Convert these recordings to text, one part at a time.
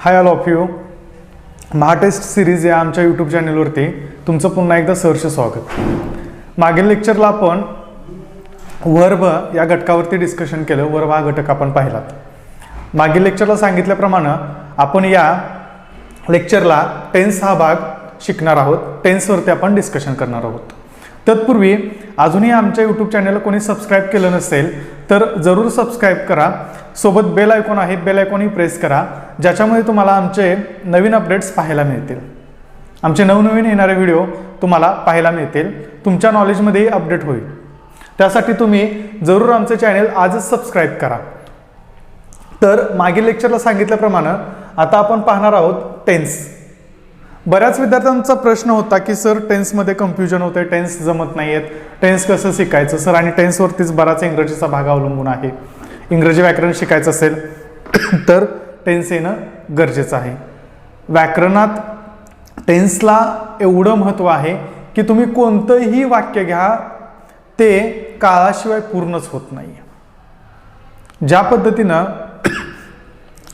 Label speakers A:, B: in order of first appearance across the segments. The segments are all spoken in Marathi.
A: High all of you. महाटेस्ट सिरीज या आमच्या यूट्यूब चॅनलवरती तुमचं पुन्हा एकदा सहर्ष स्वागत. मागील लेक्चरला आपण वर्ब या घटकावरती डिस्कशन केलं. वर्ब हा घटक आपण पाहिलात. मागील लेक्चरला सांगितल्याप्रमाणे आपण या लेक्चरला टेन्स हा भाग शिकणार आहोत. टेन्सवरती आपण डिस्कशन करणार आहोत. तत्पूर्वी अजूनही आमच्या यूट्यूब चॅनलला कोणी सबस्क्राईब केलं नसेल तर जरूर सबस्क्राईब करा. सोबत बेल आयकॉन आहे, बेल आयकॉनही प्रेस करा, ज्याच्यामध्ये तुम्हाला आमचे नवीन अपडेट्स पाहायला मिळतील. आमचे नवनवीन येणारे व्हिडिओ तुम्हाला पाहायला मिळतील, तुमच्या नॉलेजमध्येही अपडेट होईल. त्यासाठी तुम्ही जरूर आमचे चॅनल आजच सबस्क्राईब करा. तर मागील लेक्चरला सांगितल्याप्रमाणे आता आपण पाहणार आहोत टेन्स. बऱ्याच विद्यार्थ्यांचा प्रश्न होता की सर टेन्समध्ये कन्फ्युजन होते, टेन्स जमत नाही आहेत, टेन्स कसं शिकायचं सर. आणि टेन्सवरतीच बराच इंग्रजीचा भाग अवलंबून आहे. इंग्रजी व्याकरण शिकायचं असेल तर टेन्स येणं गरजेचं आहे. व्याकरणात टेन्सला एवढं महत्त्व आहे की तुम्ही कोणतंही वाक्य घ्या ते काळाशिवाय पूर्णच होत नाही. ज्या पद्धतीनं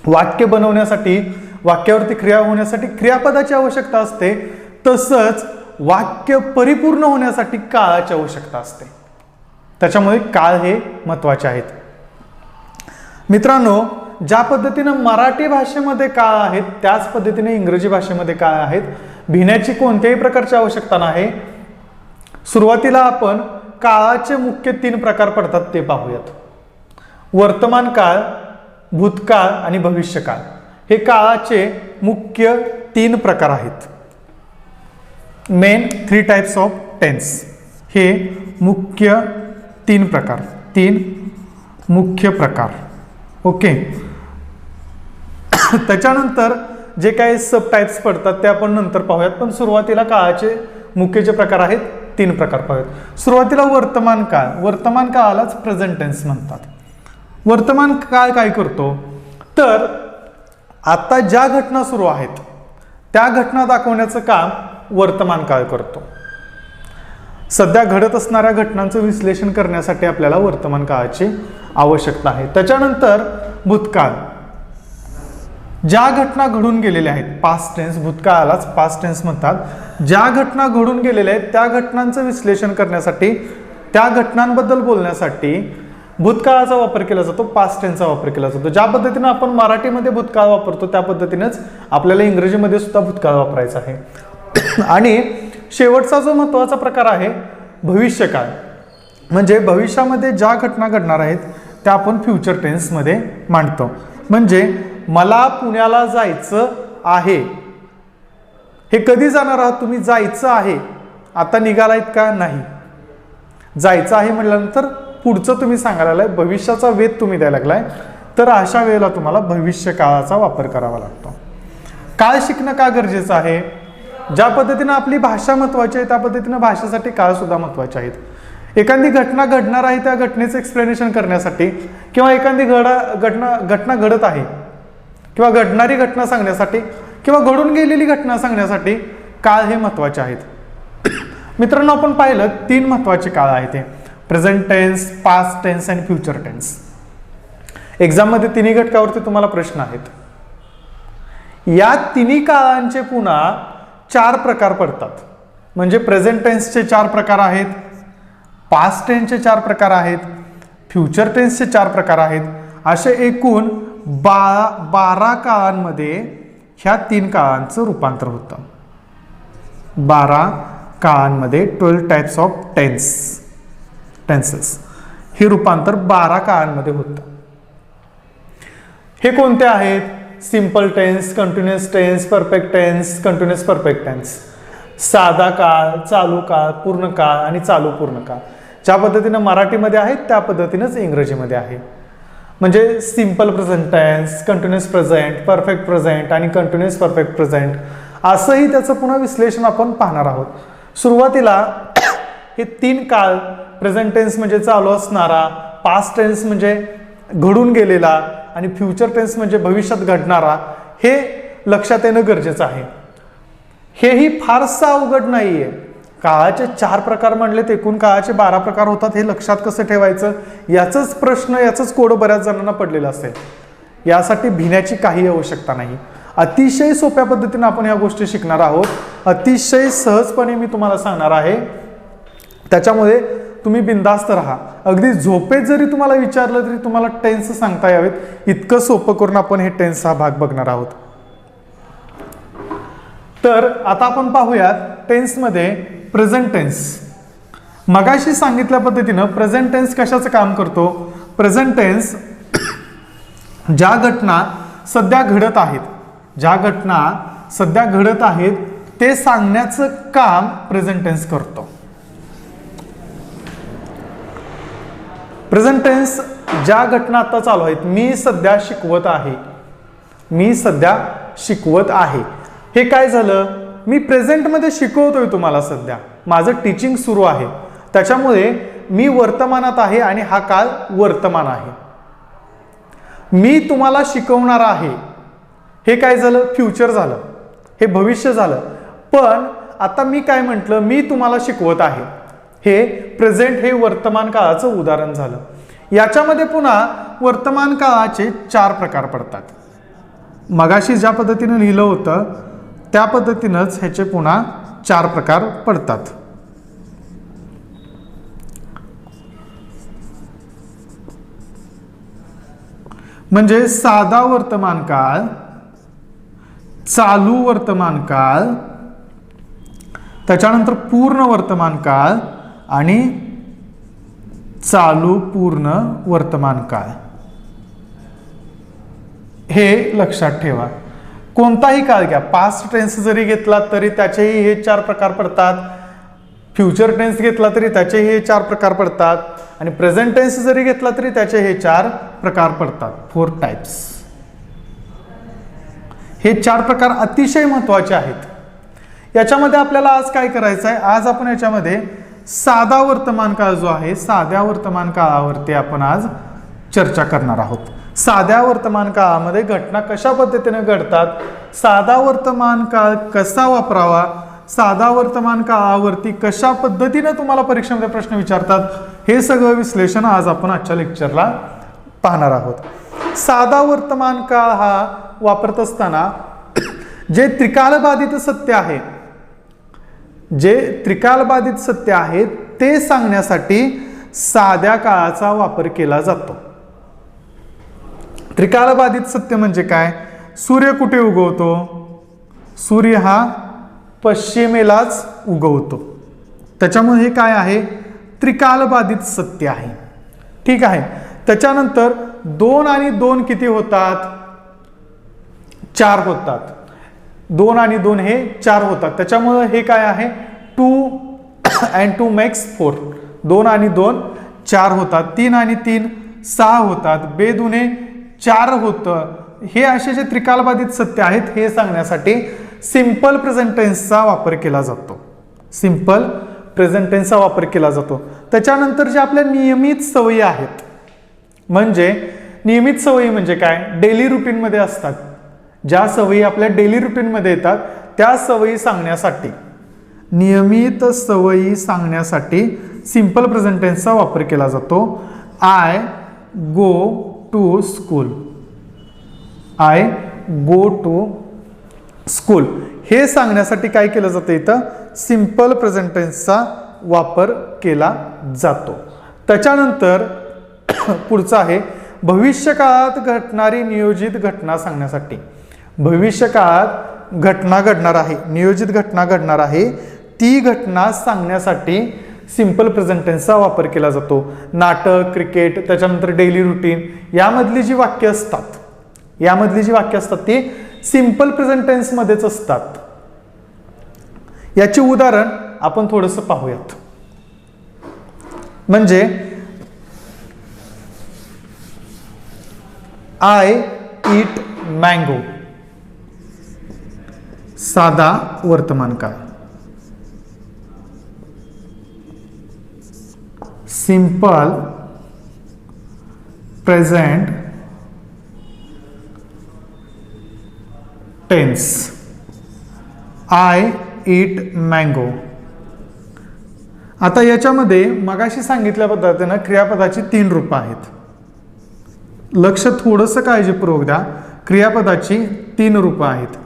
A: वाक्य बनवण्यासाठी, वाक्यावरती क्रिया होण्यासाठी क्रियापदाची आवश्यकता असते, तसंच वाक्य परिपूर्ण होण्यासाठी काळाची आवश्यकता असते. त्याच्यामुळे काळ हे महत्त्वाचे आहेत. मित्रांनो, ज्या पद्धतीनं मराठी भाषेमध्ये काळ आहेत त्याच पद्धतीने इंग्रजी भाषेमध्ये काळ आहेत. भिण्याची कोणत्याही प्रकारची आवश्यकता नाही. सुरुवातीला आपण काळाचे मुख्य 3 प्रकार पडतात ते पाहूयात. वर्तमान काळ, भूतकाळ आणि भविष्यकाळ हे काळाचे मुख्य 3 प्रकार आहेत. Main 3 types of tense. हे मुख्य 3 प्रकार, 3 मुख्य प्रकार. ओके. त्याच्यानंतर जे काही सब टाइप्स पडतात ते आपण नंतर पाहूयात, पण सुरुवातीला काळाचे मुख्य जे प्रकार आहेत 3 प्रकार पाहूयात. सुरुवातीला वर्तमान काळ. वर्तमान काळालाच प्रेझेंट टेन्स म्हणतात. वर्तमान काळ काय करतो तर आता ज्या घटना सुरू आहेत त्या घटना दाखवण्याचं काम वर्तमान काळ करतो. सध्या घडत असणाऱ्या घटनांचं विश्लेषण करण्यासाठी आपल्याला वर्तमान काळाची आवश्यकता आहे. त्याच्यानंतर भूतकाळ. ज्या घटना घडून गेलेल्या आहेत, पास्ट टेन्स, भूतकाळालाच पास्ट टेन्स म्हणतात. ज्या घटना घडून गेलेल्या आहेत त्या घटनांचं विश्लेषण करण्यासाठी, त्या घटनांबद्दल बोलण्यासाठी भूतकाळाचा वापर केला जातो, पास्ट टेन्सचा वापर केला जातो. ज्या पद्धतीने आपण मराठीमध्ये भूतकाळ वापरतो त्या पद्धतीनेच आपल्याला इंग्रजीमध्ये सुद्धा भूतकाळ वापरायचा आहे. आणि शेवटचा जो महत्त्वाचा प्रकार आहे भविष्यकाळ, म्हणजे भविष्यामध्ये ज्या घटना घडणार आहेत त्या आपण फ्युचर टेन्समध्ये मांडतो. म्हणजे मला पुण्याला जायचं आहे. हे कधी जाणार आहात तुम्ही? जायचं आहे. आता निघालायत का? नाही. जायचं आहे म्हटल्यानंतर पुढचं तुम्ही सांगायला लागलाय, भविष्याचा वेध तुम्ही द्यायला लागलाय, तर अशा वेळेला तुम्हाला भविष्य काळाचा वापर करावा लागतो. काळ शिकणं का गरजेचं आहे? ज्या पद्धतीनं आपली भाषा महत्वाची आहे त्या पद्धतीनं भाषेसाठी काळ सुद्धा महत्वाचे आहेत. एखादी घटना घडणार आहे त्या घटनेचं एक्सप्लेनेशन करण्यासाठी, किंवा एखादी घटना घडत आहे किंवा घडणारी घटना सांगण्यासाठी, किंवा घडून गेलेली घटना सांगण्यासाठी काळ हे महत्वाचे आहेत. मित्रांनो, आपण पाहिलं 3 महत्वाचे काळ आहेत हे प्रेझेंट टेन्स, पास्ट टेन्स आणि फ्युचर टेन्स. एक्झाममध्ये 3 घटकावरती तुम्हाला प्रश्न आहेत. या 3 काळांचे पुन्हा 4 प्रकार पडतात. म्हणजे प्रेझेंट टेन्सचे 4 प्रकार आहेत, पास्ट टेन्सचे 4 प्रकार आहेत, फ्युचर टेन्सचे 4 प्रकार आहेत. असे एकूण 12 काळांमध्ये ह्या 3 काळांचं रूपांतर होतं. 12 काळांमध्ये 12 टाइप्स ऑफ टेन्सेस हे रूपांतर 12 काळांमध्ये होतं. हे कोणते आहेत? Simple tense, continuous tense, perfect tense, continuous perfect tense. साधा काळ, चालू काळ, पूर्ण काळ आणि चालू पूर्ण काळ. ज्या पद्धतीनं मराठीमध्ये आहेत त्या पद्धतीनंच इंग्रजीमध्ये आहे. म्हणजे simple present tense, continuous present, perfect present आणि कंटिन्युअस परफेक्ट प्रेझेंट, असंही त्याचं पुन्हा विश्लेषण आपण पाहणार आहोत. सुरुवातीला हे 3 काळ, प्रेझेंट टेन्स म्हणजे चालू असणारा, पास्ट टेन्स म्हणजे घडून गेलेला आणि फ्युचर टेन्स म्हणजे भविष्यात घडणारा, हे लक्षात येणं गरजेचं आहे. हेही फारसं अवघड नाहीये. काळाचे 4 प्रकार म्हणलेत, एकूण काळाचे 12 प्रकार होतात. हे लक्षात कसं ठेवायचं याचंच कोड बऱ्याच जणांना पडलेलं असेल. यासाठी भिण्याची काही आवश्यकता नाही. अतिशय सोप्या पद्धतीने आपण ह्या गोष्टी शिकणार आहोत. अतिशय सहजपणे मी तुम्हाला सांगणार आहे, त्याच्यामुळे तुम्ही बिनधास्त राहा. अगदी झोपेत जरी तुम्हाला विचारलं तरी तुम्हाला टेन्स सांगता यावेत, इतकं सोपं करून आपण हे टेन्स हा भाग बघणार आहोत. तर आता आपण पाहूयात टेन्समध्ये प्रेझेंट टेन्स. मगाशी सांगितल्या पद्धतीनं प्रेझेंट टेन्स कशाचं काम करतो. प्रेझेंट टेन्स ज्या घटना सध्या घडत आहेत, ज्या घटना सध्या घडत आहेत ते सांगण्याचं काम प्रेझेंट टेन्स करतो. प्रेझेंट टेन्स ज्या घटना आता चालू आहेत, मी सध्या शिकवत आहे, मी सध्या शिकवत आहे, हे काय झालं, मी प्रेझेंटमध्ये शिकवतोय तुम्हाला, सध्या माझं टीचिंग सुरू आहे, त्याच्यामुळे मी वर्तमानात आहे आणि हा काळ वर्तमान आहे. मी तुम्हाला शिकवणार आहे, हे काय झालं, फ्युचर झालं, हे भविष्य झालं. पण आता मी काय म्हटलं, मी तुम्हाला शिकवत आहे, हे प्रेझेंट, हे वर्तमान काळाचं उदाहरण झालं. याच्यामध्ये पुन्हा वर्तमान काळाचे 4 प्रकार पडतात. मगाशी ज्या पद्धतीने लिहिलं होतं त्या पद्धतीनंच ह्याचे पुन्हा 4 प्रकार पडतात. म्हणजे साधा वर्तमान काळ, चालू वर्तमान काळ, त्याच्यानंतर पूर्ण वर्तमान काळ आणि चालू पूर्ण वर्तमान काळ. हे लक्षात ठेवा. कोणताही काळ घ्या, पास्ट टेन्स जरी घेतला तरी त्याचेही हे 4 प्रकार पडतात, फ्युचर टेन्स घेतला तरी त्याचेही हे 4 प्रकार पडतात, आणि प्रेझेंट टेन्स जरी घेतला तरी त्याचे हे 4 प्रकार पडतात. 4 टाइप्स. हे 4 प्रकार अतिशय महत्वाचे आहेत. याच्यामध्ये आपल्याला आज काय करायचं आहे, आज आपण याच्यामध्ये साधा वर्तमान काळ जो आहे, साध्या वर्तमान काळावरती आपण आज चर्चा करणार आहोत. साध्या वर्तमान काळामध्ये घटना कशा पद्धतीने घडतात, साधा वर्तमान काळ कसा वापरावा, साधा वर्तमान काळावरती कशा पद्धतीने तुम्हाला परीक्षेमध्ये प्रश्न विचारतात, हे सगळं विश्लेषण आज आपण आजच्या लेक्चरला पाहणार आहोत. साधा वर्तमान काळ हा वापरत असताना जे त्रिकालबाधित सत्य आहे, जे त्रिकालबाधित सत्य आहे ते सांगण्यासाठी साध्या काळाचा वापर केला जातो. त्रिकालबाधित सत्य म्हणजे काय, सूर्य कुठे उगवतो, सूर्य हा पश्चिमेलाच उगवतो, त्याच्यामुळे हे काय आहे, त्रिकालबाधित सत्य आहे. ठीक आहे. त्याच्यानंतर 2 आणि 2 किती होतात, 4 होतात. 2 आणि 2 हे 4 होतात, त्याच्यामुळे हे काय आहे, 2 and 2 makes 4. 2 आणि 2 4 होतात, 3 आणि 3 6 होतात, बेदुने 4 होतं. हे असे जे त्रिकालबाधित सत्य आहेत हे सांगण्यासाठी सिंपल प्रेझेंट टेन्सचा वापर केला जातो. सिंपल प्रेझेंट टेन्सचा वापर केला जातो. त्याच्यानंतर जे आपल्या नियमित सवयी आहेत, म्हणजे नियमित सवयी म्हणजे काय, डेली रुटीनमध्ये असतात, ज्या सवयी आपल्या डेली रुटीनमध्ये येतात त्या सवयी सांगण्यासाठी, नियमित सवयी सांगण्यासाठी सिंपल प्रेझेंट टेन्सचा वापर केला जातो. I go to school, I go to school हे सांगण्यासाठी काय केलं जातं, इथं सिंपल प्रेझेंट टेन्सचा वापर केला जातो. त्याच्यानंतर पुढचं आहे भविष्यकाळात घडणारी नियोजित घटना सांगण्यासाठी. भविष्यकाळात घटना घडणार आहे, नियोजित घटना घडणार आहे, ती घटना सांगण्यासाठी सिंपल प्रेझेंट टेन्सचा वापर केला जातो. नाटक, क्रिकेट, त्याच्यानंतर डेली रुटीन यामधली जी वाक्य असतात, यामधली जी वाक्य असतात ती सिंपल प्रेझेंट टेन्स मध्येच असतात. याचे उदाहरण आपण थोडंसं पाहूयात. म्हणजे आय ईट मँगो, साधा वर्तमान काळ. Simple present tense, I eat mango. आता याच्यामध्ये मगाशी सांगितल्या पद्धतीनं क्रियापदाची 3 रूपं आहेत. लक्ष थोडंसं काळजीपूर्वक द्या. क्रियापदाची 3 रूपं आहेत.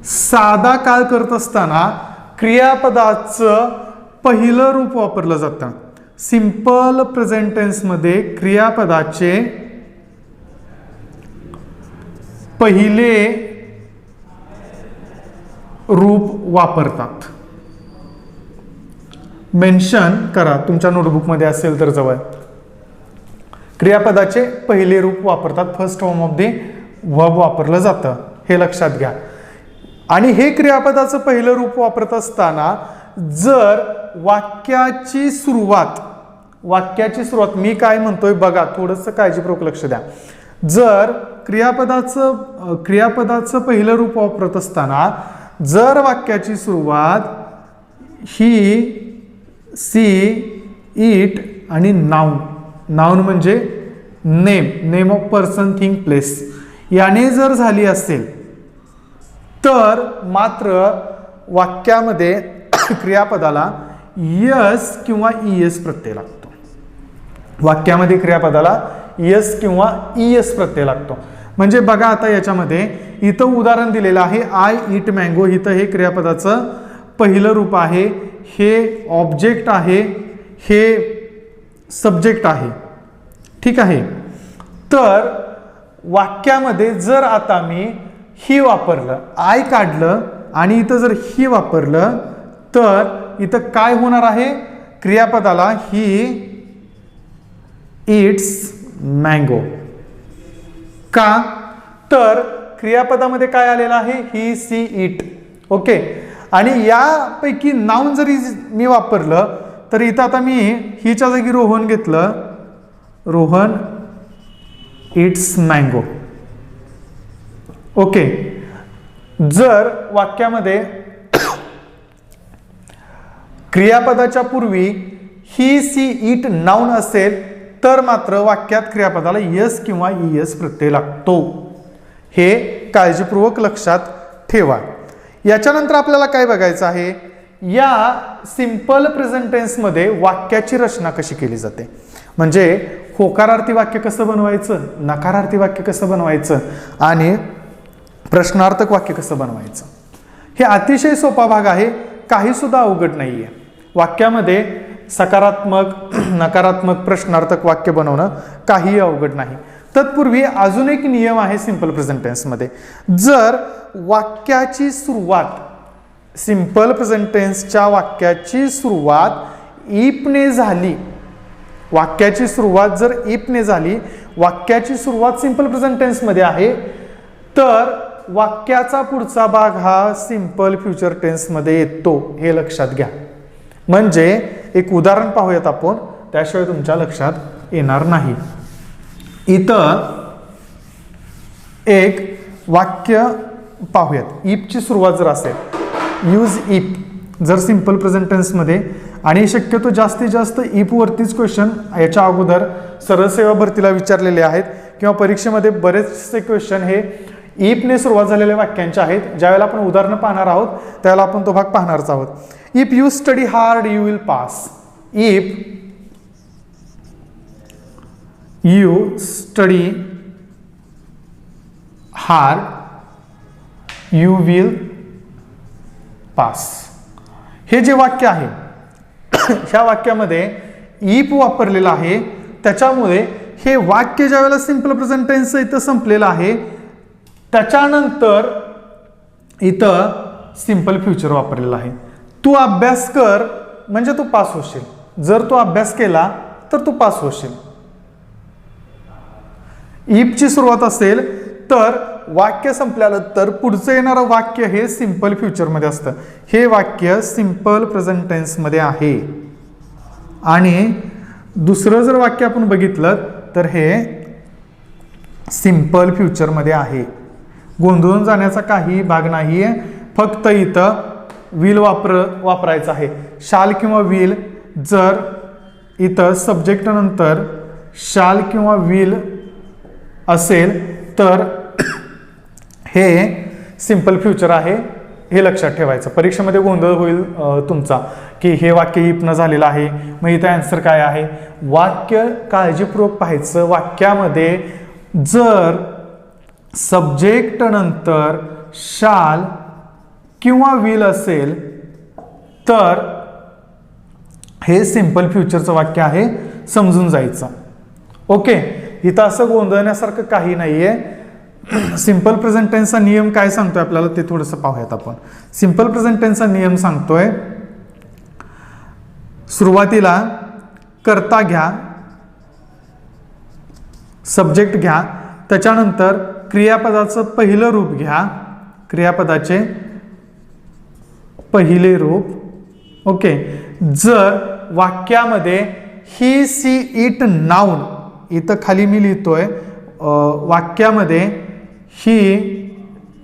A: साधा काळ करत असताना क्रियापदाचं पहिलं रूप वापरलं जातं. सिंपल प्रेझेंट टेन्समध्ये क्रियापदाचे पहिले रूप वापरतात. मेन्शन करा तुमच्या नोटबुकमध्ये असेल तर जवळ. क्रियापदाचे पहिले रूप वापरतात. First form of the verb वापरलं जातं, हे लक्षात घ्या. आणि हे क्रियापदाचं पहिलं रूप वापरत असताना जर वाक्याची सुरुवात मी काय म्हणतोय बघा, थोडंसं काळजीपूर्वक लक्ष द्या. जर क्रियापदाचं पहिलं रूप वापरत असताना जर वाक्याची सुरुवात ही, सी, इट आणि नाउन म्हणजे name of person, thing, place याने जर झाली असेल तर मात्र वाक्यामध्ये क्रियापदाला यस किंवा ईएस प्रत्यय लागतो. वाक्यामध्ये क्रियापदाला यस किंवा ईएस प्रत्यय लागतो. म्हणजे बघा आता याच्यामध्ये इथं उदाहरण दिलेलं आहे, आय ईट मँगो. इथं हे क्रियापदाचं पहिलं रूप आहे, हे ऑब्जेक्ट आहे, हे सब्जेक्ट आहे. ठीक आहे. तर वाक्यामध्ये जर आता मी ही वापरलं, आय काढलं आणि इथं जर ही वापरलं तर इथं काय होणार आहे, क्रियापदाला ही इट्स मँगो. का तर क्रियापदामध्ये काय आलेलं आहे, ही, सी, इट. ओके. आणि यापैकी नाउन जरी मी वापरलं तर इथं आता मी हिच्या जागी रोहन घेतलं, रोहन इट्स मँगो. ओके. जर वाक्यामध्ये क्रियापदाच्या पूर्वी ही, सी, इट नाउन असेल तर मात्र वाक्यात क्रियापदाला यस किंवा ईएस प्रत्यय लागतो. हे काळजीपूर्वक लक्षात ठेवा. याच्यानंतर आपल्याला काय बघायचं आहे, या सिंपल प्रेझेंट टेन्समध्ये वाक्याची रचना कशी केली जाते. म्हणजे होकारार्थी वाक्य कसं बनवायचं, नकारार्थी वाक्य कसं बनवायचं आणि प्रश्नार्थक वाक्य कसं बनवायचं. हे अतिशय सोपा भाग आहे, काही सुद्धा अवघड नाही आहे. वाक्यामध्ये सकारात्मक, नकारात्मक, प्रश्नार्थक वाक्य बनवणं काही अवघड नाही. तत्पूर्वी अजून एक नियम आहे सिंपल प्रेझेंट टेन्समध्ये. जर वाक्याची सुरुवात, सिंपल प्रेझेंट टेन्सच्या वाक्याची सुरुवात इफने झाली, वाक्याची सुरुवात जर इफने झाली, वाक्याची सुरुवात सिंपल प्रेझेंट टेन्समध्ये आहे, तर वाक्याचा पुढचा भाग हा सिंपल फ्युचर टेन्समध्ये येतो. हे लक्षात घ्या. म्हणजे एक उदाहरण पाहूयात आपण, त्याशिवाय तुमच्या लक्षात येणार नाही. इथं एक वाक्य पाहूयात. इफची सुरुवात जर असेल, यूज इफ जर सिंपल प्रेझेंट टेन्समध्ये, आणि शक्यतो जास्तीत जास्त इफवरतीच क्वेश्चन याच्या अगोदर सरळ सेवा भरतीला विचारलेले आहेत किंवा परीक्षेमध्ये बरेचसे क्वेश्चन हे इफने सुरुवात झालेल्या वाक्यांचे आहेत. ज्यावेळेला आपण उदाहरणं पाहणार आहोत त्यावेळेला आपण तो भाग पाहणारच आहोत. If you study hard you will pass. If you study hard you will pass. हे जे वाक्य आहे ह्या वाक्यामध्ये इफ वापरलेला आहे, त्याच्यामुळे हे वाक्य ज्या वेळेला सिंपल प्रेझेंट टेन्स इथं संपलेलं आहे, त्याच्यानंतर इथं सिंपल फ्युचर वापरलेलं आहे. तू अभ्यास कर म्हणजे तू पास होशील. जर तू अभ्यास केला तर तू पास होशील. इफची सुरुवात असेल तर वाक्य संपल्यानंतर पुढचं येणारं वाक्य हे सिंपल फ्युचरमध्ये असतं. हे वाक्य सिंपल प्रेझेंट टेन्समध्ये आहे. आणि दुसरं जर वाक्य आपण बघितलं तर हे सिंपल फ्युचरमध्ये आहे. गोंधळून जाण्याचा काही भाग नाही आहे. फक्त इथं विल वापरायचं आहे. शाल किंवा विल जर इथं सब्जेक्ट नंतर शाल किंवा विल असेल तर हे सिंपल फ्युचर आहे. हे लक्षात ठेवायचं. परीक्षेमध्ये गोंधळ होईल तुमचा की हे वाक्य इपनं झालेलं आहे, मग इथं आन्सर काय आहे. वाक्य काळजीपूर्वक पाहायचं. वाक्यामध्ये जर सब्जेक्ट नंतर शाल किंवा विल असेल तर हे सिंपल फ्युचरचं वाक्य आहे, समजून जायचं. ओके, इथं असं गोंधळण्यासारखं काही नाहीये. सिंपल प्रेझेंट टेन्सचा नियम काय सांगतोय आपल्याला ते थोडंसं पाहूयात आपण. सिंपल प्रेझेंट टेन्सचा नियम सांगतोय, सुरुवातीला कर्ता घ्या, सब्जेक्ट घ्या, त्याच्यानंतर क्रियापदाचं पहिलं रूप घ्या, क्रियापदाचे पहिले रूप. ओके, जर वाक्यामध्ये ही सी इट नाउन, इथं खाली मी लिहितोय वाक्यामध्ये ही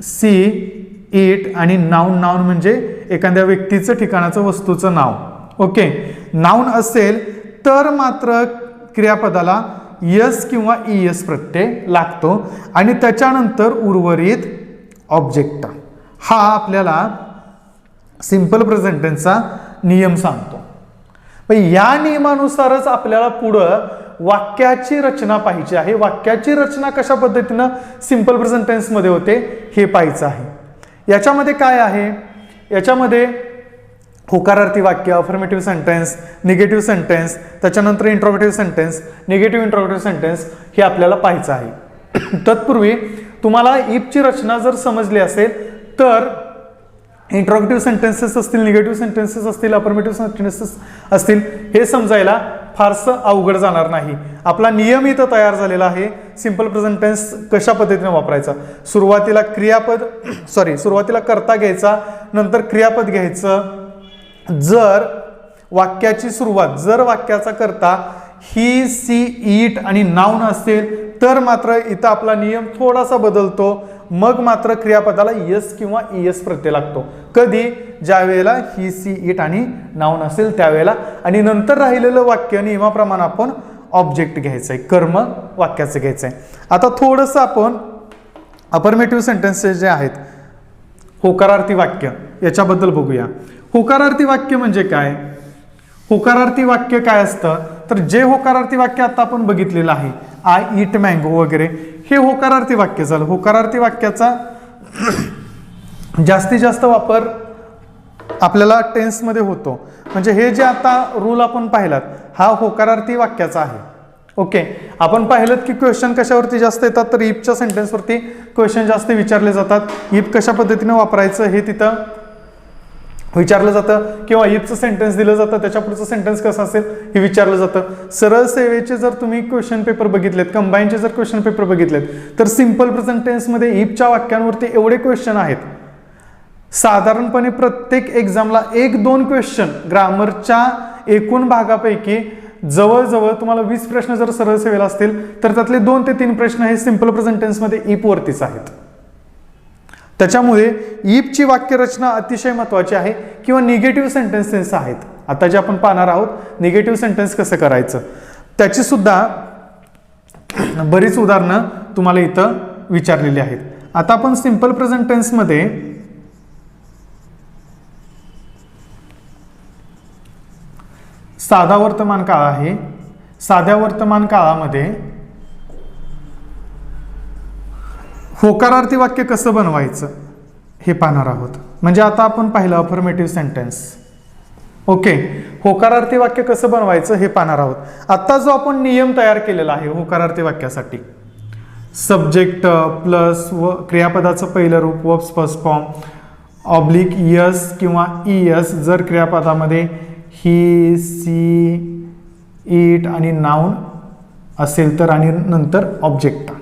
A: सी इट आणि नाउन, नाउन म्हणजे एखाद्या व्यक्तीचं, ठिकाणाचं, वस्तूचं नाव. ओके, नाउन असेल तर मात्र क्रियापदाला यस किंवा ईएस प्रत्यय लागतो आणि त्याच्यानंतर उर्वरित ऑब्जेक्ट. हा आपल्याला सिंपल प्रेझेंट टेन्सचा नियम सांगतो. या नियमानुसारच आपल्याला पुढं वाक्याची रचना पाहिजे आहे. वाक्याची रचना कशा पद्धतीनं सिंपल प्रेझेंट टेन्समध्ये होते हे पाहायचं आहे. याच्यामध्ये काय आहे, याच्यामध्ये होकारार्थी वाक्य, अफर्मेटिव्ह सेंटेन्स, निगेटिव्ह सेंटेन्स, त्याच्यानंतर interrogative sentence, negative interrogative sentence हे आपल्याला पाहायचं आहे. तत्पूर्वी तुम्हाला इफची रचना जर समजली असेल तर इंट्रोगेटिव्ह सेंटेन्सेस असतील, निगेटिव्ह सेंटेन्सेस असतील, अफर्मेटिव्ह सेंटेन्सेस असतील, हे समजायला फारसं अवघड जाणार नाही. आपला नियम इथं तयार झालेला आहे. सिंपल प्रेझेंट टेन्स कशा पद्धतीने वापरायचा. सुरुवातीला कर्ता घ्यायचा, नंतर क्रियापद घ्यायचं. जर वाक्याची सुरुवात, जर वाक्याचा कर्ता ही सी इट आणि नाउन असेल तर मात्र इथं आपला नियम थोडासा बदलतो. मग मात्र क्रियापदाला यस किंवा ईएस प्रत्यय लागतो. कधी, ज्या वेळेला ही सी इट आणि नाउन असेल त्यावेळेला. आणि नंतर राहिलेलं वाक्य नियमाप्रमाणे आपण ऑब्जेक्ट घ्यायचंय, कर्म वाक्याचं घ्यायचंय. आता थोडंसं आपण अफर्मेटिव्ह सेंटेन्सेस जे आहेत, होकारार्थी वाक्य, याच्याबद्दल बघूया. होकारार्थी वाक्य म्हणजे काय. होकारार्थी वाक्य काय असतं तर जे होकारार्थी वाक्य आता आपण बघितलेलं आहे, आय ईट मँगो वगैरे, हे होकारार्थी वाक्य झालं. होकारार्थी वाक्याचा जास्तीत जास्त वापर आपल्याला टेन्समध्ये होतो. म्हणजे हे जे आता रूल आपण पाहिलात हा होकारार्थी वाक्याचा आहे. ओके, आपण पाहिलं की क्वेश्चन कशावरती जास्त येतात तर इफच्या सेंटेन्सवरती क्वेश्चन जास्त विचारले जातात. इफ कशा पद्धतीने वापरायचं हे तिथं विचारलं जातं, किंवा इफचं सेंटेन्स दिलं जातं, त्याच्या पुढचं सेंटेन्स कसं असेल हे विचारलं जातं. सरळ सेवेचे जर तुम्ही क्वेश्चन पेपर बघितलेत, कंबाईनचे जर क्वेश्चन पेपर बघितलेत तर सिंपल प्रेझेंट टेन्समध्ये इफच्या वाक्यांवरती एवढे क्वेश्चन आहेत. साधारणपणे प्रत्येक एक्झामला 1-2 क्वेश्चन ग्रामरच्या एकूण भागापैकी जवळजवळ तुम्हाला 20 प्रश्न जर सरळ सेवेला असतील तर त्यातले 2 ते 3 प्रश्न हे सिंपल प्रेझेंट टेन्समध्ये इफ वरतीच आहेत. त्याच्यामुळे इफची वाक्यरचना अतिशय महत्त्वाची आहे. किंवा निगेटिव्ह सेंटेन्सेस आहेत, आता जे आपण पाहणार आहोत निगेटिव्ह सेंटेन्स कसं करायचं त्याची सुद्धा बरीच उदाहरणं तुम्हाला इथं विचारलेली आहेत. आता आपण सिंपल प्रेझेंट टेन्समध्ये साधा वर्तमान काळ आहे. साध्या वर्तमान काळामध्ये होकारार्थी वाक्य कसं बनवायचं हे पाहणार आहोत. म्हणजे आता आपण पाहिलं अफर्मेटिव्ह सेंटेन्स. ओके, होकारार्थी वाक्य कसं बनवायचं हे पाहणार आहोत. आता जो आपण नियम तयार केलेला आहे होकारार्थी वाक्यासाठी, सब्जेक्ट प्लस व क्रियापदाचं पहिलं रूप verb first form oblique yes किंवा ईएस जर क्रियापदामध्ये ही सी इट आणि नाउन असेल तर, आणि नंतर ऑब्जेक्ट.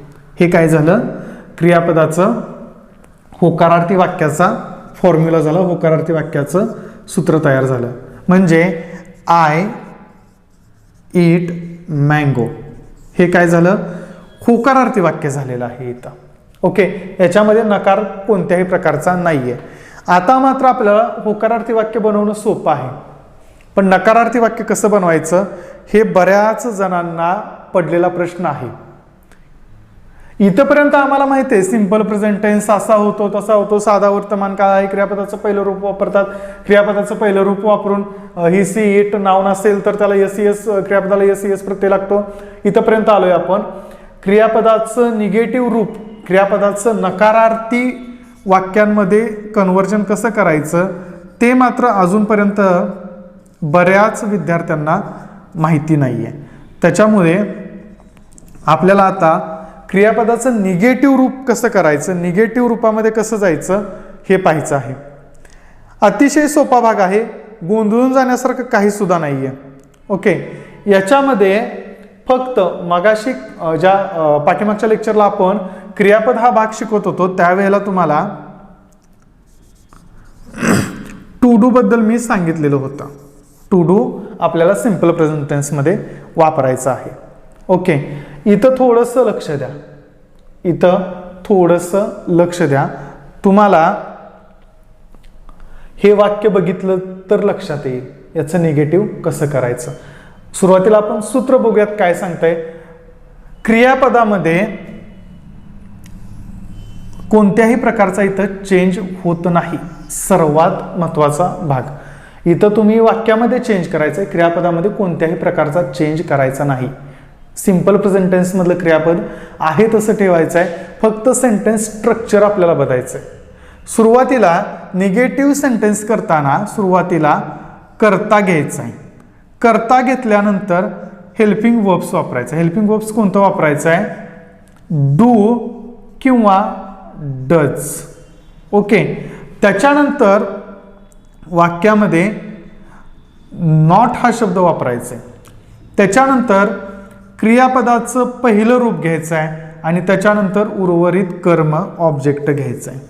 A: हे काय झालं, क्रियापदाचं होकारार्थी वाक्याचा फॉर्म्युला झाला, होकारार्थी वाक्याचं सूत्र तयार झालं. म्हणजे आय ईट मँगो हे काय झालं, होकारार्थी वाक्य झालेलं आहे इथं. ओके, याच्यामध्ये नकार कोणत्याही प्रकारचा नाहीये. आता मात्र आपल्याला होकारार्थी वाक्य बनवणं सोपं आहे, पण नकारार्थी वाक्य कसं बनवायचं हे बऱ्याच जणांना पडलेला प्रश्न आहे. इथपर्यंत आम्हाला माहिती आहे सिंपल प्रेझेंट टेन्स असा होतो तसा होतो, साधा वर्तमान काळ आहे, क्रियापदाचं पहिलं रूप वापरतात, क्रियापदाचं पहिलं रूप वापरून ही सी इट नाऊन असेल तर त्याला एस एस क्रियापदाला एस एस प्रत्यय लागतो. इथपर्यंत आलोय आपण. क्रियापदाचं निगेटिव्ह रूप, क्रियापदाचं नकारार्थी वाक्यांमध्ये कन्व्हर्जन कसं करायचं ते मात्र अजूनपर्यंत बऱ्याच विद्यार्थ्यांना माहिती नाहीये. त्याच्यामुळे आपल्याला आता क्रियापदाचं निगेटिव्ह रूप कसं करायचं, निगेटिव्ह रूपामध्ये कसं जायचं हे पाहायचं आहे. अतिशय सोपा भाग आहे, गोंधळून जाण्यासारखं काही सुद्धा नाहीये. ओके, याच्यामध्ये फक्त मगाशी ज्या पाठीमागच्या लेक्चरला आपण क्रियापद हा भाग शिकवत होतो त्यावेळेला तुम्हाला टू डू बद्दल मी सांगितलेलं होतं. टू डू आपल्याला सिंपल प्रेझेंट टेन्स मध्ये वापरायचं आहे. ओके, इथं थोडंसं लक्ष द्या, इथं थोडंसं लक्ष द्या. तुम्हाला हे वाक्य बघितलं तर लक्षात येईल याचं निगेटिव्ह कसं करायचं. सुरुवातीला आपण सूत्र बघूयात काय सांगताय. क्रियापदामध्ये कोणत्याही प्रकारचा इथं चेंज होत नाही, सर्वात महत्वाचा भाग. इथं तुम्ही वाक्यामध्ये चेंज करायचंय, क्रियापदामध्ये कोणत्याही प्रकारचा चेंज करायचा नाही. सिंपल प्रेझेंट टेन्स मधलं क्रियापद आहे तसं ठेवायचं आहे, फक्त सेंटेन्स स्ट्रक्चर आपल्याला बदलायचं आहे. सुरुवातीला निगेटिव्ह सेंटेन्स करताना सुरुवातीला कर्ता घ्यायचा आहे. कर्ता घेतल्यानंतर हेल्पिंग वर्ब्स वापरायचं. हेल्पिंग वर्ब्स कोणतं वापरायचं आहे, डू किंवा डज. ओके, त्याच्यानंतर वाक्यामध्ये नॉट हा शब्द वापरायचा आहे. त्याच्यानंतर क्रियापदाचं पहिलं रूप घ्यायचं आहे आणि त्याच्यानंतर उर्वरित कर्म ऑब्जेक्ट घ्यायचं आहे.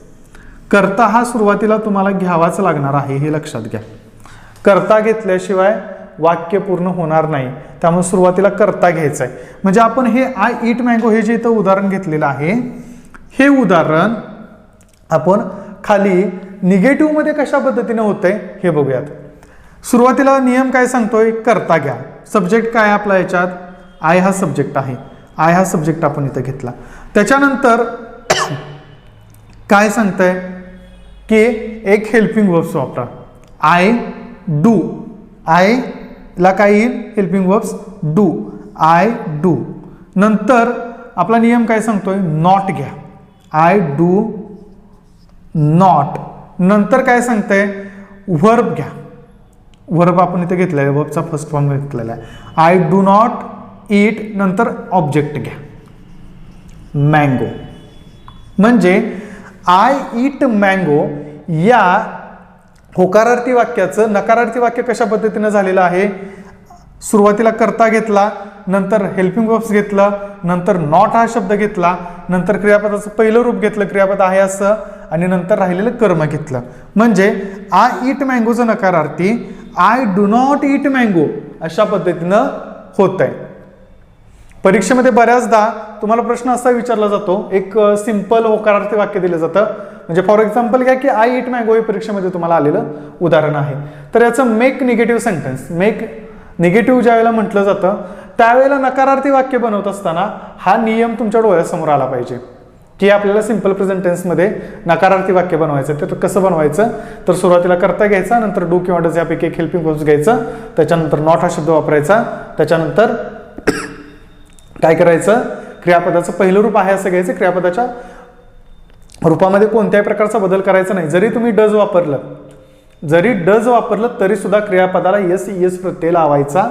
A: कर्ता हा सुरुवातीला तुम्हाला घ्यावाच लागणार आहे, हे लक्षात घ्या. कर्ता घेतल्याशिवाय वाक्य पूर्ण होणार नाही, त्यामुळे सुरुवातीला कर्ता घ्यायचा आहे. म्हणजे आपण हे आय ईट मँगो हे जे इथं उदाहरण घेतलेलं आहे, हे उदाहरण आपण खाली निगेटिव्ह मध्ये कशा पद्धतीने होतंय हे बघूयात. सुरुवातीला नियम काय सांगतोय, कर्ता घ्या. सब्जेक्ट काय आपला याच्यात, आय हा सब्जेक्ट आहे, आय हा सब्जेक्ट आपण इथं घेतला. त्याच्यानंतर काय सांगतंय की एक हेल्पिंग वर्ब्स वापरा. आय डू, आय ला काय येईल, helping verbs do, I do. नंतर आपला नियम काय सांगतोय, नॉट घ्या, आय डू नॉट. नंतर काय सांगतंय, वर्ब घ्या. वर्ब आपण इथे घेतलेला आहे, वर्बचा फर्स्ट फॉर्म घेतलेला आहे, आय डू नॉट ईट. नंतर ऑब्जेक्ट घ्या, मँगो. म्हणजे आय ईट मँगो या होकारार्थी वाक्याचं नकारार्थी वाक्य कशा पद्धतीनं झालेलं आहे, सुरुवातीला कर्ता घेतला, नंतर हेल्पिंग वर्ब्स घेतलं, नंतर नॉट हा शब्द घेतला, नंतर क्रियापदाचं पहिलं रूप घेतलं, क्रियापद आहे असं, आणि नंतर राहिलेलं कर्म घेतलं. म्हणजे आय ईट मँगोचं नकारार्थी I do not eat mango अशा पद्धतीनं होत आहे. परीक्षेमध्ये बऱ्याचदा तुम्हाला प्रश्न असा विचारला जातो, एक सिंपल होकारार्थी वाक्य दिलं जातं. म्हणजे फॉर एक्झाम्पल घ्या की आय ईट मँगो हे परीक्षेमध्ये तुम्हाला आलेलं उदाहरण आहे. तर याचं make negative sentence, make negative ज्या वेळेला म्हटलं जातं त्यावेळेला नकारार्थी वाक्य बनवत असताना हा नियम तुमच्या डोळ्यासमोर आला पाहिजे की आपल्याला सिंपल प्रेझेंट टेन्समध्ये नकारार्थी वाक्य बनवायचं. तर कसं बनवायचं, तर सुरुवातीला कर्ता घ्यायचा, नंतर डू किंवा डज यापैकी एक हेल्पिंग वर्ब्स घ्यायचं, त्याच्यानंतर नॉट हा शब्द वापरायचा, त्याच्यानंतर काय करायचं, क्रियापदाचं पहिलं रूप आहे असं घ्यायचं, क्रियापदाच्या रूपामध्ये कोणत्याही प्रकारचा बदल करायचा नाही. जरी तुम्ही डज वापरलं तरी सुद्धा क्रियापदाला यस यस प्रत्यय लावायचा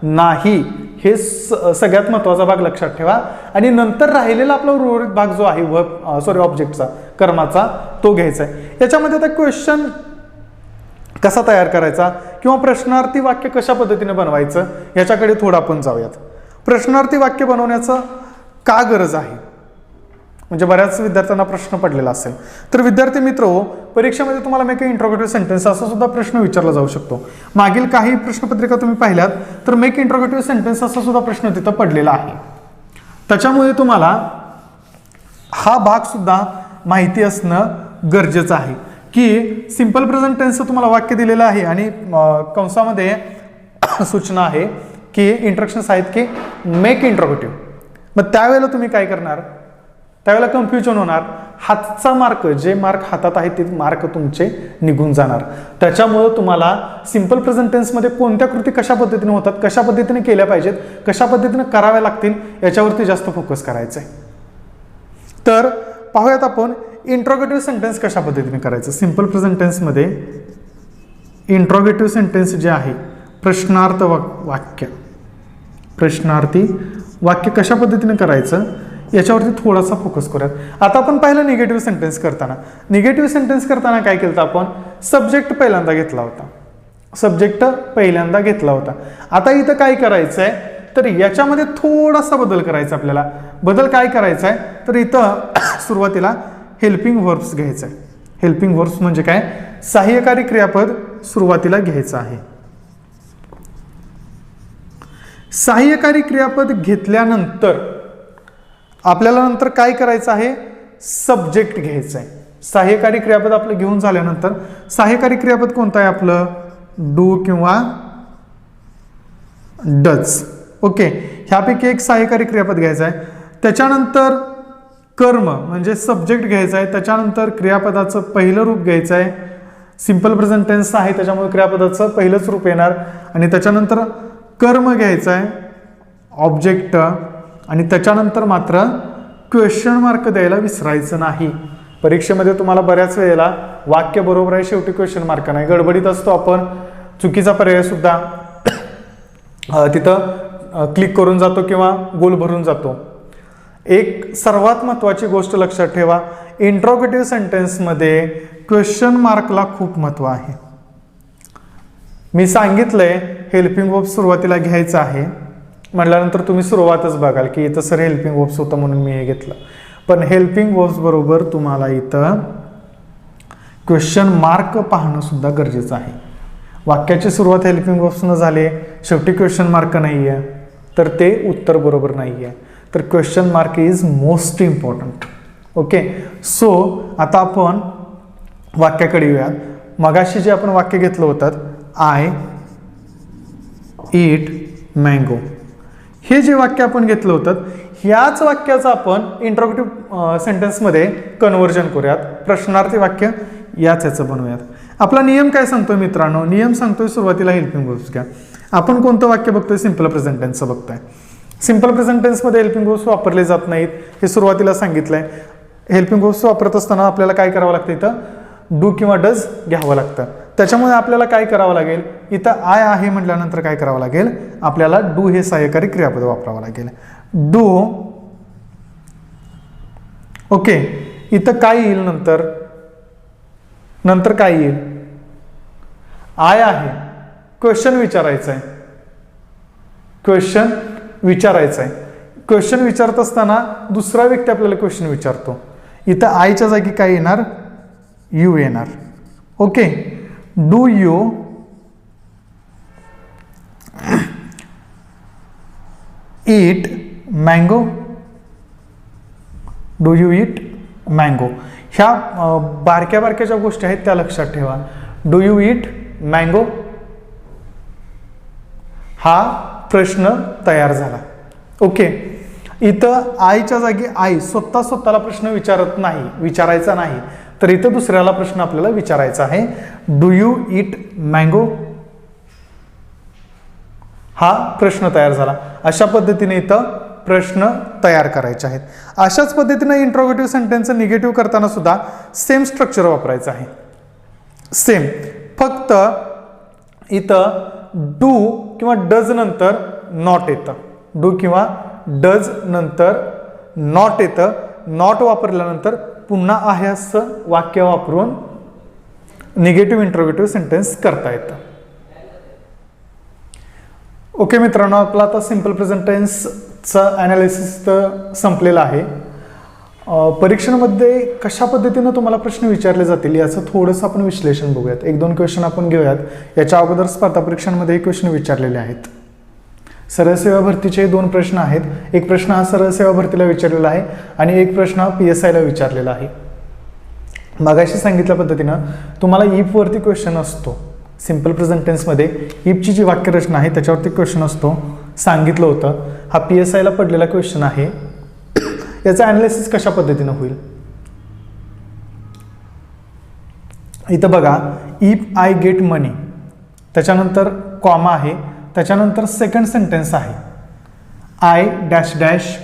A: नाही. हे सगळ्यात महत्वाचा भाग लक्षात ठेवा. आणि नंतर राहिलेला आपला उर्वरित भाग जो आहे ऑब्जेक्टचा, कर्माचा, तो घ्यायचा आहे. याच्यामध्ये आता क्वेश्चन कसा तयार करायचा किंवा प्रश्नार्थी वाक्य कशा पद्धतीने बनवायचं याच्याकडे थोडं आपण जाऊयात. प्रश्नार्थी वाक्य बनवण्याचं का गरज आहे, म्हणजे बऱ्याच विद्यार्थ्यांना प्रश्न पडलेला असेल. तर विद्यार्थी मित्र, परीक्षेमध्ये तुम्हाला मेक इंट्रोगेटिव्ह सेंटेन्स असा सुद्धा प्रश्न विचारला जाऊ शकतो. मागील काही प्रश्नपत्रिका तुम्ही पाहिल्यात तर मेक इंट्रोगेटिव्ह सेंटेन्स असा सुद्धा प्रश्न तिथं पडलेला आहे. त्याच्यामुळे तुम्हाला हा भाग सुद्धा माहिती असणं गरजेचं आहे की सिंपल प्रेझेंट टेन्सचं तुम्हाला वाक्य दिलेलं आहे आणि कंसामध्ये सूचना आहे की इंट्रक्शन्स आहेत की मेक इंट्रोगेटिव्ह. मग त्यावेळेला तुम्ही काय करणार, त्यावेळेला कन्फ्युजन होणार, हातचा मार्क, जे मार्क हातात आहे ते मार्क तुमचे निघून जाणार. त्याच्यामुळं तुम्हाला सिंपल प्रेझेंट टेन्समध्ये कोणत्या कृती कशा पद्धतीने होतात, कशा पद्धतीने केल्या पाहिजेत, कशा पद्धतीने कराव्या लागतील याच्यावरती जास्त फोकस करायचं आहे. तर पाहूयात आपण इंट्रोगेटिव्ह सेंटेन्स कशा पद्धतीने करायचं. सिंपल प्रेझेंट टेन्समध्ये इंट्रोगेटिव्ह सेंटेन्स जे आहे, प्रश्नार्थ वाक्य, प्रश्नार्थी वाक्य कशा पद्धतीने करायचं याच्यावरती थोडासा फोकस करूयात. आता आपण पाहिलं निगेटिव्ह सेंटेन्स करताना. निगेटिव्ह सेंटेन्स करताना काय केलं आपण, सब्जेक्ट पहिल्यांदा घेतला होता, सब्जेक्ट पहिल्यांदा घेतला होता. आता इथं काय करायचं आहे, तर याच्यामध्ये थोडासा बदल करायचा आपल्याला. बदल काय करायचा आहे, तर इथं सुरुवातीला हेल्पिंग वर्ब्स घ्यायचं आहे. हेल्पिंग वर्ब्स म्हणजे काय, सहाय्यकारी क्रियापद सुरुवातीला घ्यायचं आहे. सहाय्यकारी क्रियापद घेतल्यानंतर आपल्याला नंतर काय करायचं आहे, सब्जेक्ट घ्यायचं आहे. सहाय्यकारी क्रियापद आपलं घेऊन झाल्यानंतर सहाय्यकारी क्रियापद कोणतं आहे आपलं, डू किंवा डज. ओके, ह्यापैकी एक सहाय्यकारी क्रियापद घ्यायचं आहे. त्याच्यानंतर कर्म म्हणजे सब्जेक्ट घ्यायचं आहे. त्याच्यानंतर क्रियापदाचं पहिलं रूप घ्यायचं आहे. सिंपल प्रेझेंट टेन्स आहे त्याच्यामुळे क्रियापदाचं पहिलंच रूप येणार. आणि त्याच्यानंतर कर्म घ्यायचं आहे, ऑब्जेक्ट. आणि त्याच्यानंतर मात्र क्वेश्चन मार्क द्यायला विसरायचं नाही. परीक्षेमध्ये तुम्हाला बऱ्याच वेळेला वाक्य बरोबर आहे, शेवटी क्वेश्चन मार्क नाही, गडबडीत असतो आपण, चुकीचा पर्याय सुद्धा तिथं क्लिक करून जातो किंवा गोल भरून जातो. एक सर्वात महत्त्वाची गोष्ट लक्षात ठेवा, इंट्रोगेटिव्ह सेंटेन्समध्ये क्वेश्चन मार्कला खूप महत्त्व आहे. मी सांगितलंय हेल्पिंग वर्ब सुरुवातीला घ्यायचं आहे म्हटल्यानंतर तुम्ही सुरुवातच बघाल की इथं सर हेल्पिंग वर्ब्स होतं म्हणून मी हे घेतलं. पण हेल्पिंग वर्ब्स बरोबर तुम्हाला इथं क्वेश्चन मार्क पाहणं सुद्धा गरजेचं आहे. वाक्याची सुरुवात हेल्पिंग वर्ब्सनं झाले, शेवटी क्वेश्चन मार्क नाही आहे, तर ते उत्तर बरोबर नाही आहे. तर question mark is most important. Okay, so आता आपण वाक्याकडे येऊयात. मगाशी जे आपण वाक्य घेतलं होतं, आय ईट मँगो, हे जे वाक्य आपण घेतलं होतं ह्याच वाक्याचं आपण इंट्रोगेटिव्ह सेंटेन्समध्ये कन्व्हर्जन करूयात. प्रश्नार्थी वाक्य याचं बनवूयात. आपला नियम काय सांगतोय मित्रांनो, नियम सांगतोय सुरुवातीला हेल्पिंग वर्ब्स घ्या. आपण कोणतं वाक्य बघतोय, सिंपल प्रेझेंट टेन्सचं बघतोय. सिंपल प्रेझेंट टेन्समध्ये हेल्पिंग वर्ब्स वापरले जात नाहीत हे सुरुवातीला सांगितलंय. हेल्पिंग वर्ब्स वापरत असताना आपल्याला काय करावं लागतं, इथं डू किंवा डज घ्यावं लागतं. त्याच्यामुळे आपल्याला काय करावं लागेल, इथं आय आहे म्हटल्यानंतर काय करावं लागेल, आपल्याला डू हे सहाय्यकारी क्रियापद वापरावं लागेल. डू. ओके, इथं काय येईल नंतर, नंतर काय येईल, आय आहे, क्वेश्चन विचारायचं आहे, क्वेश्चन विचारायचं आहे. क्वेश्चन विचारत असताना दुसरा व्यक्ती आपल्याला क्वेश्चन विचारतो. इथं आयच्या जागी काय येणार, यू येणार. Okay, do you eat mango, do you eat mango. ह्या बारक्या बारक्या ज्या गोष्टी आहेत त्या लक्षात ठेवा. डू यू ईट मँगो हा प्रश्न तयार झाला. ओके, इथं आयच्या जागी आई स्वतःला प्रश्न विचारत नाही, विचारायचा नाही, तर इथं दुसऱ्याला प्रश्न आपल्याला विचारायचा आहे. डू यू ईट मँगो हा प्रश्न तयार झाला. अशा पद्धतीने इथं प्रश्न तयार करायचे आहेत. अशाच पद्धतीने इंट्रोगेटिव्ह सेंटेन्स निगेटिव्ह करताना सुद्धा सेम स्ट्रक्चर वापरायचं आहे. सेम, फक्त इथं डू किंवा डज नंतर नॉट येतं. डू किंवा डज नंतर नॉट येतं. नॉट वापरल्यानंतर पुन्हा आहे असं वाक्य वापरून निगेटिव्ह इंट्रोगेटिव्ह सेंटेन्स करता येतं. ओके मित्रांनो, आपला आता सिंपल प्रेझेंट टेन्सचं ॲनालिसिस तर संपलेलं आहे. परीक्षेमध्ये कशा पद्धतीनं तुम्हाला प्रश्न विचारले जातील याचं थोडंसं आपण विश्लेषण बघूयात. एक दोन क्वेश्चन आपण घेऊयात. याच्या अगोदर स्पर्धा परीक्षांमध्ये क्वेश्चन विचारलेले आहेत. सरळ सेवा भरतीचे 2 प्रश्न आहेत. एक प्रश्न हा सरळ सेवा भरतीला विचारलेला आहे आणि एक प्रश्न हा PSIला विचारलेला आहे. मगाशी सांगितल्या पद्धतीनं तुम्हाला इफवरती क्वेश्चन असतो. सिंपल प्रेझेंट टेन्समध्ये इफची जी वाक्यरचना आहे त्याच्यावरती क्वेश्चन असतो. सांगितलं होतं, हा PSIला पडलेला क्वेश्चन आहे. याचं ॲनालिसिस कशा पद्धतीनं होईल? इथं बघा, इफ आय गेट मनी, त्याच्यानंतर कॉमा आहे, त्याच्यानंतर सेकंड सेंटेन्स आहे आय डॅश डॅश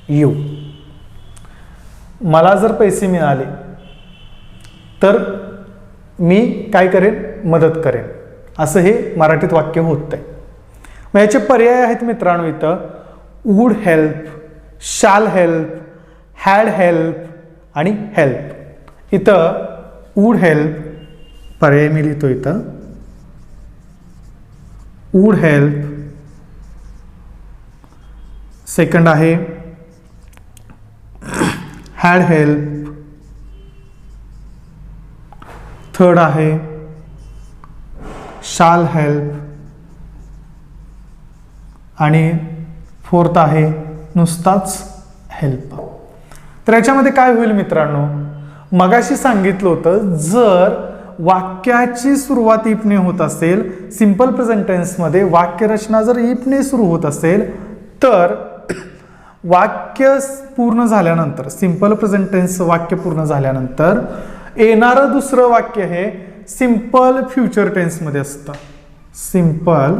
A: यू. मला जर पैसे मिळाले तर मी काय करेन? मदत करेन, असं हे मराठीत वाक्य होतंय. मग याचे पर्याय आहेत मित्रांनो इथं, वूड हेल्प, शाल हेल्प, हॅड हेल्प आणि हेल्प. इथं वूड हेल्प पर्याय मी लिहितो इथं, वूड हेल्प. सेकंड आहे हॅड हेल्प. थर्ड आहे शाल हेल्प. आणि फोर्थ आहे नुसताच हेल्प. तर याच्यामध्ये काय होईल मित्रांनो, मगाशी सांगितलं होतं, जर वाक्याची सुरुवात इफने होत असेल, सिंपल प्रेझेंट टेन्समध्ये वाक्यरचना जर इफने सुरू होत असेल, तर वाक्य पूर्ण झाल्यानंतर, सिंपल प्रेझेंट टेन्स वाक्य पूर्ण झाल्यानंतर येणारं दुसरं वाक्य हे सिंपल फ्युचर टेन्समध्ये असतं. सिंपल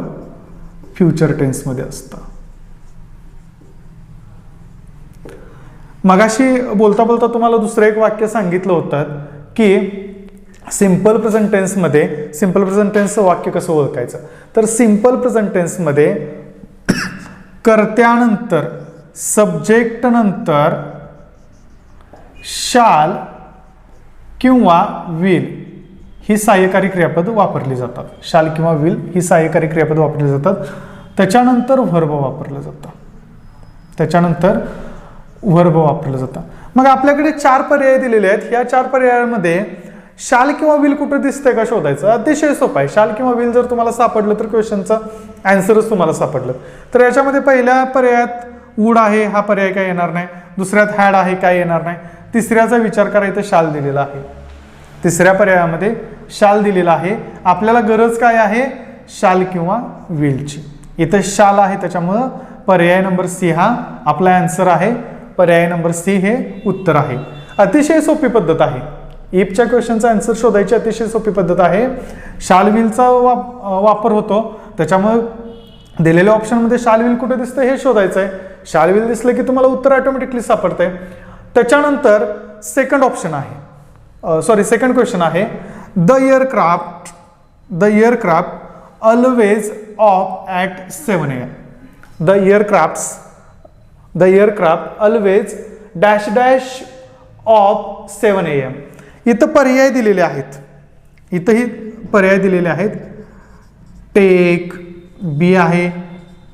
A: फ्युचर टेन्समध्ये असतं. मगाशी बोलता बोलता तुम्हाला दुसरं एक वाक्य सांगितलं होतं की सिंपल प्रेझेंट टेन्समध्ये, सिंपल प्रेझेंट टेन्सचं वाक्य कसं ओळखायचं? तर सिंपल प्रेझेंट टेन्समध्ये कर्त्यानंतर, सब्जेक्ट नंतर शाल किंवा विल ही सहाय्यकारी क्रियापद वापरली जातात. शाल किंवा विल ही सहाय्यकारी क्रियापद वापरली जातात. त्याच्यानंतर व्हर्ब वापरलं जातं. त्याच्यानंतर व्हर्ब वापरलं जातं. मग आपल्याकडे 4 पर्याय दिलेले आहेत. ह्या 4 पर्यायामध्ये शाल किंवा विल कुठं दिसतंय का शोधायचं? अतिशय सोपं आहे. शाल किंवा विल जर तुम्हाला सापडलं तर क्वेश्चनचा आन्सरच तुम्हाला सापडलं. तर याच्यामध्ये पहिल्या पर्यायात वूड आहे, हा पर्याय काय येणार नाही. दुसऱ्यात हॅड आहे, काय येणार नाही. तिसऱ्याचा विचार करा, इथं शाल दिलेला आहे. तिसऱ्या पर्यायामध्ये शाल दिलेला आहे. आपल्याला गरज काय आहे? शाल किंवा विलची. इथं शाल आहे, त्याच्यामुळं पर्याय नंबर सी हा आपला आन्सर आहे. पर्याय नंबर सी हे उत्तर आहे. अतिशय सोपी पद्धत आहे. इफच्या क्वेश्चनचा आन्सर शोधायची अतिशय सोपी पद्धत आहे. शाल विलचा वापर होतो, त्याच्यामुळे दिलेल्या ऑप्शनमध्ये शाल विल कुठे दिसतं हे शोधायचं आहे. शाल विल दिसलं की तुम्हाला उत्तर ऑटोमॅटिकली सापडतंय. त्याच्यानंतर सेकंड ऑप्शन आहे, सेकंड क्वेश्चन आहे, the aircraft always of at 7 AM. The aircraft always dash dash of 7 AM. इथं पर्याय दिलेले आहेत. इथंही पर्याय दिलेले आहेत. टेक, बी आहे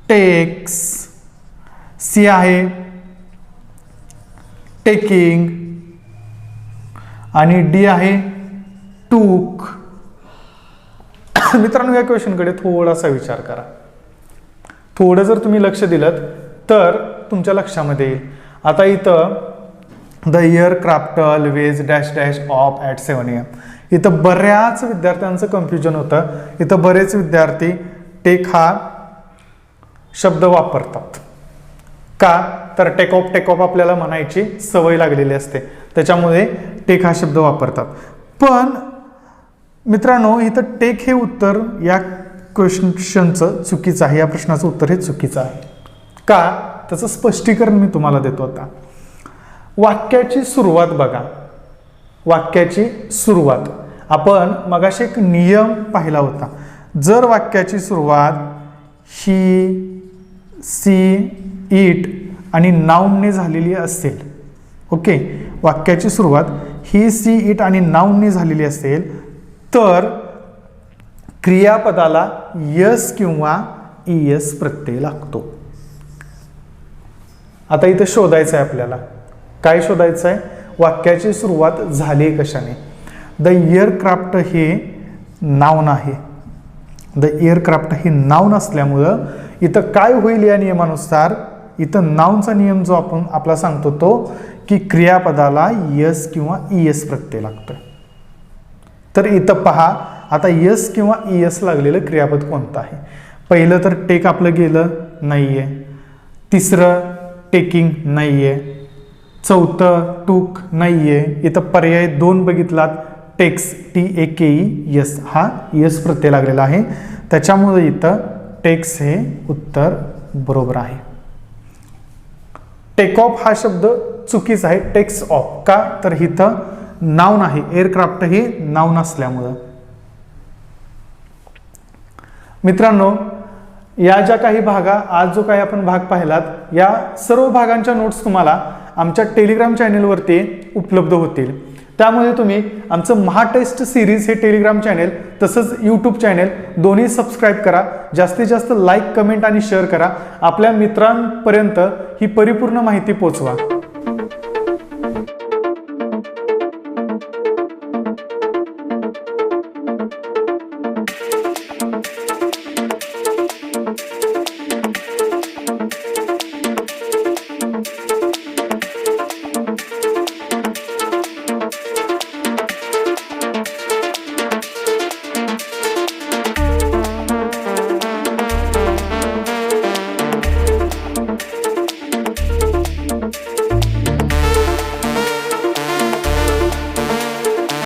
A: टेक्स, सी आहे टेकिंग आणि डी आहे टूक. मित्रांनो, या क्वेश्चनकडे थोडासा विचार करा. थोडं जर तुम्ही लक्ष दिलं तर तुमच्या लक्षामध्ये येईल. आता इथं the aircraft always dash dash of at 7 AM. इथं बऱ्याच विद्यार्थ्यांचं कन्फ्युजन होतं. इथं बरेच विद्यार्थी टेक हा शब्द वापरतात. का तर टेक ऑफ आपल्याला म्हणायची सवय लागलेली असते, त्याच्यामुळे टेक हा शब्द वापरतात. पण मित्रांनो, इथं टेक हे उत्तर या क्वेश्चनचं चुकीचं आहे. या प्रश्नाचं उत्तर हे चुकीचं आहे. का? त्याचं स्पष्टीकरण मी तुम्हाला देतो. आता वाक्याची सुरुवात बघा. वाक्याची सुरुवात आपण मगाशी एक नियम पाहिला होता. जर वाक्याची सुरुवात ही, सी, इट आणि नाऊनने झालेली असेल, ओके, वाक्याची सुरुवात ही, सी, इट आणि नाऊनने झालेली असेल तर क्रियापदाला यस किंवा ईएस प्रत्यय लागतो. आता इथं शोधायचं आहे आपल्याला. काय शोधायचं आहे? वाक्याची सुरुवात झाली कशाने? द एअरक्राफ्ट हे नाउन आहे. द एअरक्राफ्ट हे नाउन असल्यामुळं इथं काय होईल या नियमानुसार, इथं नाउनचा नियम जो आपण आपला सांगतो तो की क्रियापदाला यस किंवा ईएस प्रत्यय लागतोय. तर इथं पहा, आता यस किंवा ईएस लागलेलं क्रियापद कोणतं आहे? पहिलं तर टेक आपलं गेलं नाहीये. तिसरं टेकिंग नाहीये. चौथं टूक नाहीये. इथं पर्याय 2 बघितलात, टेक्स TAKE हा यस प्रत्यय लागलेला आहे, त्याच्यामुळे इथं टेक्स हे उत्तर बरोबर आहे. टेक ऑफ हा शब्द चुकीचा आहे, टेक्स ऑफ. का तर इथं नाऊन आहे, एअरक्राफ्ट हे नाऊन असल्यामुळं. मित्रांनो, या ज्या काही आज जो काही आपण भाग पाहिलात, या सर्व भागांच्या नोट्स तुम्हाला आमच्या टेलिग्राम चॅनेलवरती उपलब्ध होतील. त्यामुळे तुम्ही आमचं महाटेस्ट सिरीज हे टेलिग्राम चॅनेल तसंच यूट्यूब चॅनेल दोन्ही सबस्क्राईब करा. जास्तीत जास्त लाईक, कमेंट आणि शेअर करा. आपल्या मित्रांपर्यंत ही परिपूर्ण माहिती पोहोचवा.